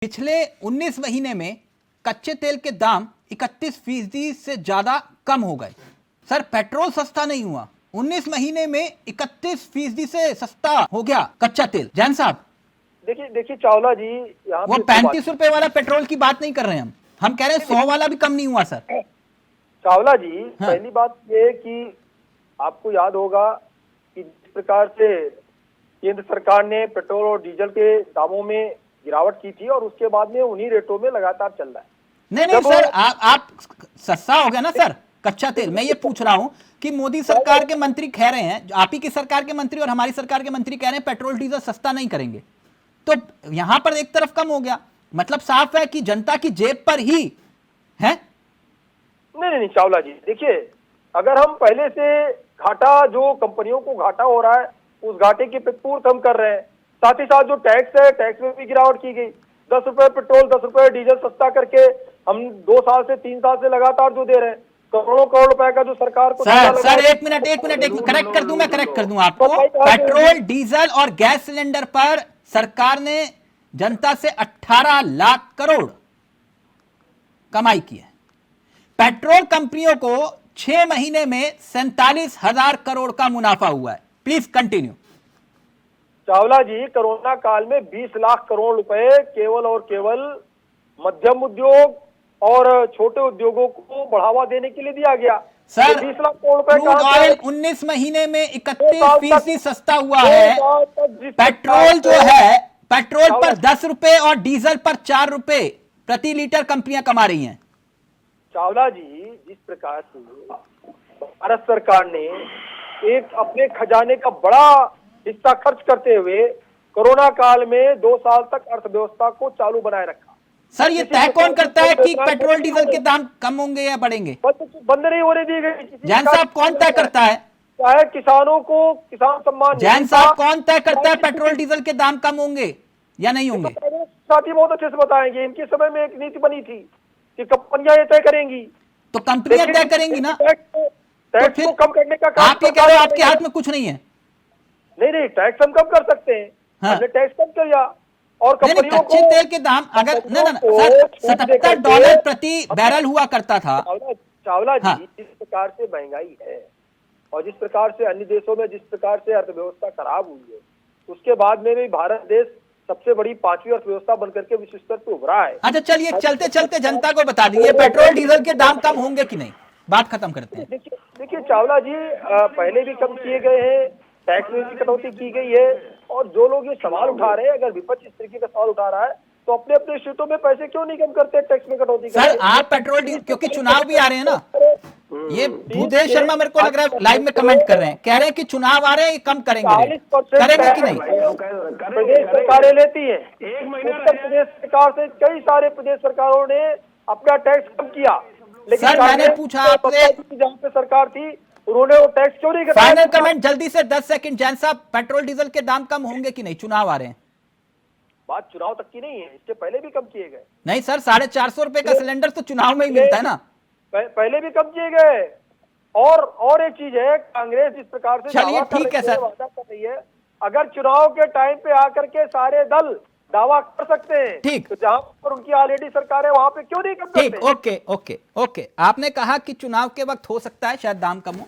पिछले 19 महीने में कच्चे तेल के दाम 31% से ज्यादा कम हो गए। सर, पेट्रोल सस्ता नहीं हुआ, 19 महीने में 31% से सस्ता हो गया कच्चा तेल। जैन साहब, देखिए चावला जी, यहाँ वो 35 रुपए वाला पेट्रोल की बात नहीं कर रहे हैं हम कह रहे हैं 100 वाला भी कम नहीं हुआ सर। चावला जी, हाँ। पहली बात ये कि आपको याद होगा कि जिस प्रकार से केंद्र सरकार ने पेट्रोल और डीजल के दामों में गिरावट की थी और उसके बाद में उन्हीं रेटों में लगातार चल रहा है। नहीं सर, आप सस्ता हो गया ना सर कच्चा तेल। मैं ये पूछ रहा हूं कि मोदी सरकार के मंत्री कह रहे हैं, आप ही की सरकार के मंत्री और हमारी सरकार के मंत्री कह रहे हैं पेट्रोल डीजल सस्ता नहीं करेंगे, तो यहां पर एक तरफ कम हो गया, मतलब साफ है कि जनता की जेब पर ही है। नहीं चावला जी, देखिए, अगर हम पहले से घाटा, जो कंपनियों को घाटा हो रहा है, उस घाटे की पूर्ति हम कर रहे हैं। साथ ही साथ जो टैक्स है, टैक्स में भी गिरावट की गई। 10 रुपए पेट्रोल, 10 रुपए डीजल सस्ता करके हम 2 साल से 3 साल से लगातार जो दे रहे हैं, करोड़ों करोड़ रुपए का जो सरकार को। सर एक मिनट करेक्ट कर दूं, मैं करेक्ट कर दूं आपको। पेट्रोल, डीजल और गैस सिलेंडर पर सरकार ने जनता से 18 लाख करोड़ कमाई की है। पेट्रोल कंपनियों को 6 महीने में 47,000 करोड़ का मुनाफा हुआ है। Please continue. Chawla ji, corona काल में 20 लाख करोड़ रुपए केवल और केवल मध्यम उद्योग और छोटे उद्योगों को बढ़ावा देने के लिए दिया गया। सर, 20 लाख करोड़ रुपए क्रूड ऑयल 19 महीने में 31% सस्ता हुआ है। पेट्रोल जो है, पेट्रोल पर 10 रुपए और डीजल पर 4 रुपए प्रति लीटर कंपनियां कमा रही हैं। चावला जी, जिस प्रकार से भारत सरकार ने एक अपने खजाने का बड़ा हिस्सा खर्च करते हुए कोरोना काल में 2 साल तक अर्थव्यवस्था को चालू बनाए रखा। सर, ये तय कौन करता है कि पेट्रोल डीजल के दाम कम होंगे या बढ़ेंगे? बंद नहीं होने दी गई। जैन साहब, कौन तय करता है? चाहे किसानों को किसान सम्मान। जैन साहब, कौन तय करता है पेट्रोल डीजल के दाम कम होंगे या नहीं होंगे? साथी बहुत अच्छे से बताएंगे। इनके समय में एक नीति बनी थी कि कंपनियां ये तय करेंगी, तो कंपनियां तय करेंगी ना। टैक्स को कम करने का काम आप ये कह रहे हो आपके हाथ में कुछ नहीं है? नहीं, टैक्स हम कम कर सकते हैं। हाँ। हमने टैक्स कम किया और कंपनियों को कच्चे तेल के दाम अगर सर $77 प्रति बैरल हुआ करता था। चावला जी, हाँ। जिस प्रकार से महंगाई है और जिस प्रकार से अन्य देशों में जिस प्रकार से अर्थव्यवस्था खराब हुई है, उसके बाद में भी भारत देश सबसे बड़ी 5वीं अर्थव्यवस्था बनकर के विश्व स्तर पर उभरा है। अच्छा चलिए, चलते चलते जनता को बता दीजिए पेट्रोल डीजल के दाम कम होंगे कि नहीं, बात खत्म करते हैं। देखिए चावला जी, पहले भी कम किए गए हैं, टैक्स में भी कटौती की गई है, और जो लोग ये सवाल उठा रहे हैं, अगर विपक्ष इस तरीके का सवाल उठा रहा है तो अपने अपने सीटों में पैसे क्यों नहीं कम करते टैक्स में कटौती करते? सर, आप पेट्रोल डीजल, क्योंकि चुनाव भी आ रहे हैं ना, ये भूदेव शर्मा मेरे को लग रहा है लाइव में कमेंट कर रहे हैं, कह रहे हैं कि चुनाव आ रहे हैं, ये कम करेंगे। 40% करेंगे कि नहीं? प्रदेश सरकारें लेती है। उत्तर प्रदेश सरकार से कई सारे प्रदेश सरकारों ने अपना टैक्स कम किया, लेकिन सर, मैंने पूछा आपसे, जहाँ पे सरकार थी उन्होंने वो टैक्स क्यों नहीं घटाया? फाइनल कमेंट जल्दी से 10 सेकंड। जैन साहब, पेट्रोल डीजल के दाम कम होंगे कि नहीं? चुनाव आ रहे हैं। बात चुनाव तक की नहीं है, इसके पहले भी कम किए गए। नहीं सर, 450 रुपए का सिलेंडर तो चुनाव में ही मिलता है ना। पहले भी कम किए गए। और एक चीज है, कांग्रेस जिस प्रकार से चलिए, ठीक है सर, वादा कर रही है, अगर चुनाव के टाइम पे आकर के सारे दल दावा कर सकते हैं, ठीक, तो जहां पर उनकी ऑलरेडी सरकार है वहां पे क्यों नहीं कम करते? ठीक, ओके। आपने कहा कि चुनाव के वक्त हो सकता है शायद दाम कम हो।